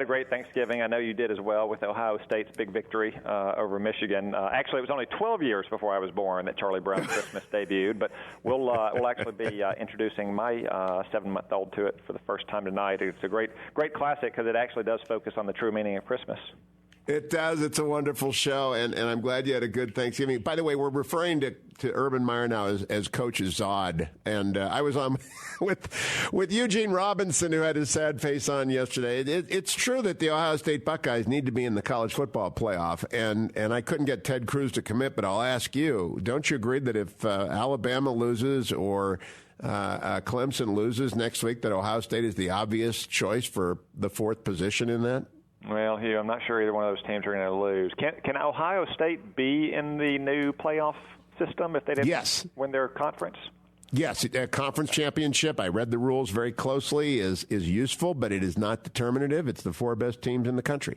A great Thanksgiving. I know you did as well with Ohio State's big victory over Michigan. Actually, it was only 12 years before I was born that Charlie Brown's Christmas debuted, but we'll actually be introducing my 7-month-old to it for the first time tonight. It's a great classic because it actually does focus on the true meaning of Christmas. It does. It's a wonderful show, and I'm glad you had a good Thanksgiving. By the way, we're referring to Urban Meyer now as Coach Zod, and I was on with Eugene Robinson, who had his sad face on yesterday. It's true that the Ohio State Buckeyes need to be in the college football playoff, and I couldn't get Ted Cruz to commit, but I'll ask you, don't you agree that if Alabama loses or Clemson loses next week, that Ohio State is the obvious choice for the 4th position in that? Well, Hugh, I'm not sure either one of those teams are going to lose. Can Ohio State be in the new playoff system if they didn't win their conference? Yes, a conference championship, I read the rules very closely, is useful, but it is not determinative. It's the 4 best teams in the country.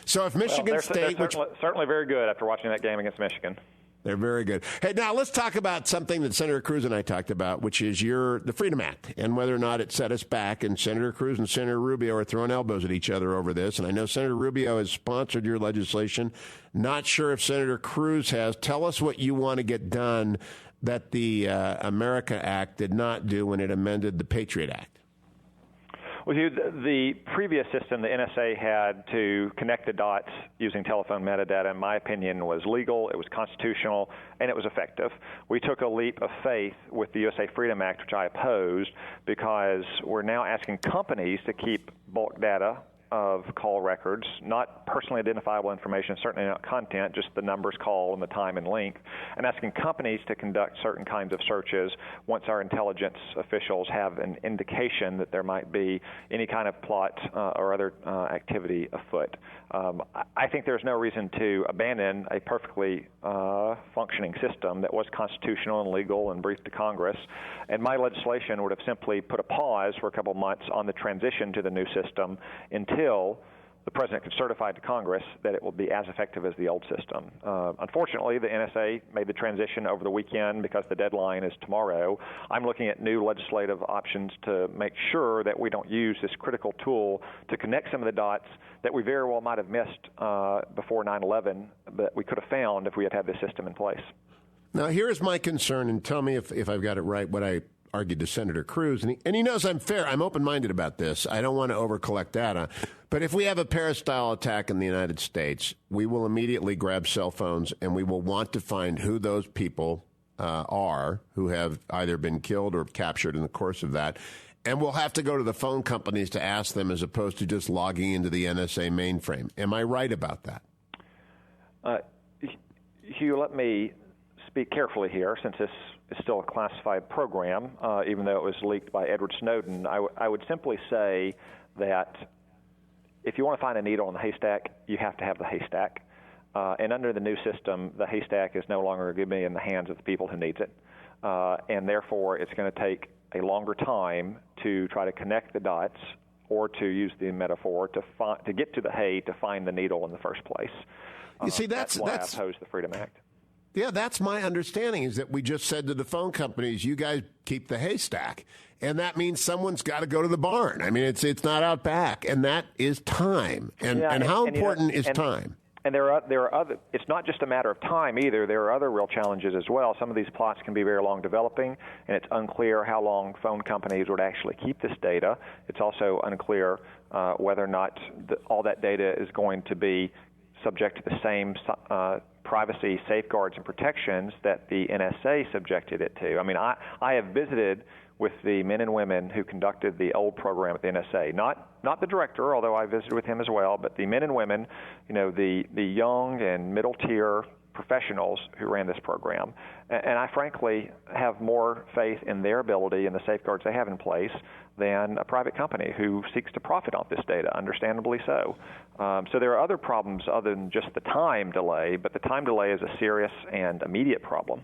So if Michigan State... They're certainly very good after watching that game against Michigan. They're very good. Hey, now let's talk about something that Senator Cruz and I talked about, which is the Freedom Act, and whether or not it set us back. And Senator Cruz and Senator Rubio are throwing elbows at each other over this. And I know Senator Rubio has sponsored your legislation. Not sure if Senator Cruz has. Tell us what you want to get done that the America Act did not do when it amended the Patriot Act. Well, Hugh, the previous system, the NSA had to connect the dots using telephone metadata, in my opinion, was legal, it was constitutional, and it was effective. We took a leap of faith with the USA Freedom Act, which I opposed, because we're now asking companies to keep bulk data of call records, not personally identifiable information, certainly not content, just the numbers called and the time and length, and asking companies to conduct certain kinds of searches once our intelligence officials have an indication that there might be any kind of plot or other activity afoot. I think there's no reason to abandon a perfectly functioning system that was constitutional and legal and briefed to Congress, and my legislation would have simply put a pause for a couple months on the transition to the new system until the president could certify to Congress that it will be as effective as the old system. Unfortunately, the NSA made the transition over the weekend because the deadline is tomorrow. I'm looking at new legislative options to make sure that we don't use this critical tool to connect some of the dots that we very well might have missed before 9/11 that we could have found if we had had this system in place. Now, here's my concern, and tell me if I've got it right, what I argued to Senator Cruz, and he knows I'm fair. I'm open-minded about this. I don't want to over-collect data. But if we have a Paris-style attack in the United States, we will immediately grab cell phones, and we will want to find who those people are who have either been killed or captured in the course of that. And we'll have to go to the phone companies to ask them as opposed to just logging into the NSA mainframe. Am I right about that? Hugh, let me speak carefully here, since this is still a classified program, even though it was leaked by Edward Snowden. I would simply say that if you want to find a needle in the haystack, you have to have the haystack. And under the new system, the haystack is no longer going to be in the hands of the people who needs it. And therefore, it's going to take a longer time to try to connect the dots, or to use the metaphor, to get to the hay to find the needle in the first place. You see, that's why I oppose the Freedom Act. Yeah, that's my understanding, is that we just said to the phone companies, you guys keep the haystack. And that means someone's got to go to the barn. I mean, it's not out back. And that is time. And how important is time? And there are other. It's not just a matter of time either. There are other real challenges as well. Some of these plots can be very long developing, and it's unclear how long phone companies would actually keep this data. It's also unclear whether or not all that data is going to be subject to the same privacy safeguards and protections that the NSA subjected it to. I mean, I have visited with the men and women who conducted the old program at the NSA, not the director, although I visited with him as well, but the men and women, the young and middle tier professionals who ran this program. And I frankly have more faith in their ability and the safeguards they have in place than a private company who seeks to profit off this data, understandably so. So there are other problems other than just the time delay, but the time delay is a serious and immediate problem.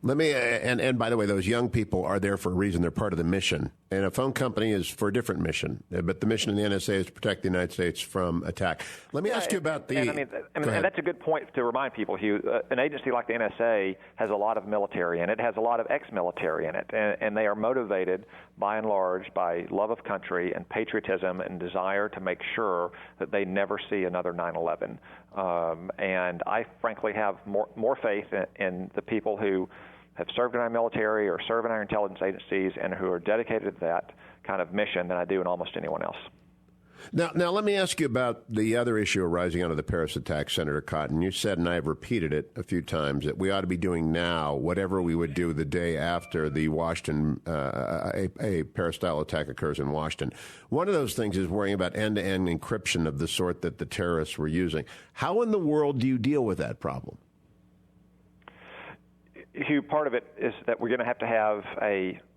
Let me, and by the way, those young people are there for a reason. They're part of the mission. and a phone company is for a different mission. But the mission of the NSA is to protect the United States from attack. Let me ask you about the... And that's a good point to remind people, Hugh. An agency like the NSA has a lot of military in it, has a lot of ex-military in it, and they are motivated, by and large, by love of country and patriotism and desire to make sure that they never see another 9/11. And I, frankly, have more faith in the people who have served in our military or serve in our intelligence agencies and who are dedicated to that kind of mission than I do in almost anyone else. Now, let me ask you about the other issue arising out of the Paris attack, Senator Cotton. You said, and I've repeated it a few times, that we ought to be doing now whatever we would do the day after the Washington, a Paris-style attack occurs in Washington. One of those things is worrying about end-to-end encryption of the sort that the terrorists were using. How in the world do you deal with that problem? Hugh, part of it is that we're going to have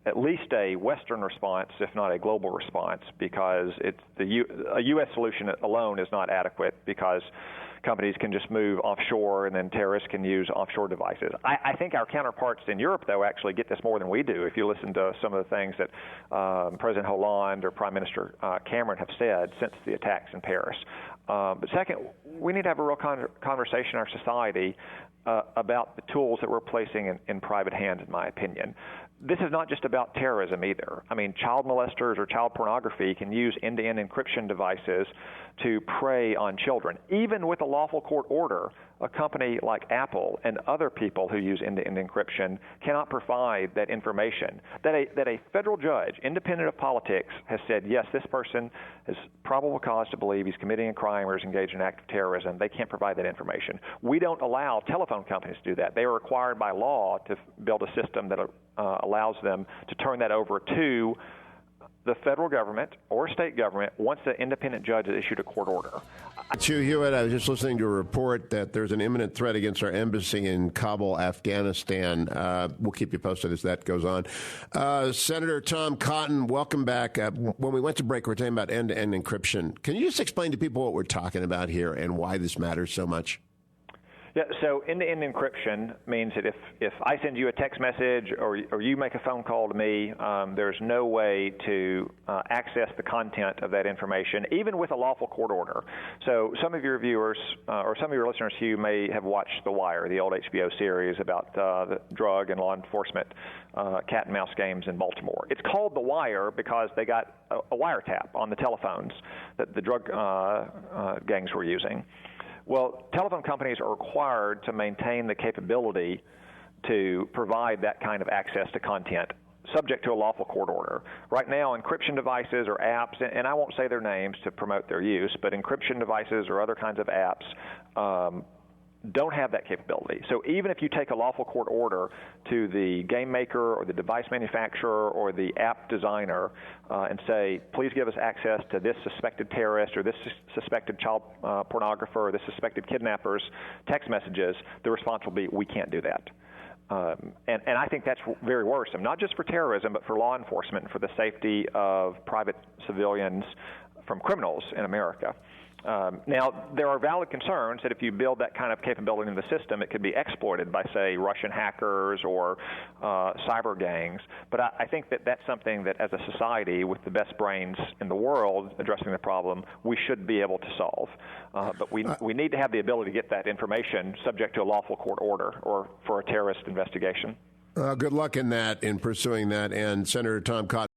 at least a Western response, if not a global response, because a U.S. solution alone is not adequate, because companies can just move offshore and then terrorists can use offshore devices. I think our counterparts in Europe, though, actually get this more than we do. If you listen to some of the things that President Hollande or Prime Minister Cameron have said since the attacks in Paris. But second, we need to have a real conversation in our society about the tools that we're placing in private hands, in my opinion. This is not just about terrorism either. I mean, child molesters or child pornography can use end-to-end encryption devices to prey on children. Even with a lawful court order, a company like Apple and other people who use end-to-end encryption cannot provide that information. That a federal judge, independent of politics, has said, yes, this person has probable cause to believe he's committing a crime or is engaged in an act of terrorism. They can't provide that information. We don't allow telephone companies to do that. They are required by law to build a system that allows them to turn that over to the federal government or state government once the independent judge has issued a court order. Hugh Hewitt, I was just listening to a report that there's an imminent threat against our embassy in Kabul, Afghanistan. We'll keep you posted as that goes on. Senator Tom Cotton, welcome back. When we went to break, we were talking about end-to-end encryption. Can you just explain to people what we're talking about here and why this matters so much? Yeah, so end-to-end encryption means that if I send you a text message or you make a phone call to me, there's no way to access the content of that information, even with a lawful court order. So some of your viewers or some of your listeners, Hugh, may have watched The Wire, the old HBO series about the drug and law enforcement cat and mouse games in Baltimore. It's called The Wire because they got a wiretap on the telephones that the drug gangs were using. Well, telephone companies are required to maintain the capability to provide that kind of access to content, subject to a lawful court order. Right now, encryption devices or apps, and I won't say their names to promote their use, but encryption devices or other kinds of apps don't have that capability. So even if you take a lawful court order to the game maker or the device manufacturer or the app designer and say, please give us access to this suspected terrorist or this suspected child pornographer or this suspected kidnapper's text messages, the response will be, we can't do that. And I think that's very worrisome, not just for terrorism, but for law enforcement and for the safety of private civilians from criminals in America. Now, there are valid concerns that if you build that kind of capability in the system, it could be exploited by, say, Russian hackers or cyber gangs. But I think that that's something that, as a society with the best brains in the world addressing the problem, we should be able to solve. But we need to have the ability to get that information subject to a lawful court order or for a terrorist investigation. Good luck in pursuing that. And Senator Tom Cotton.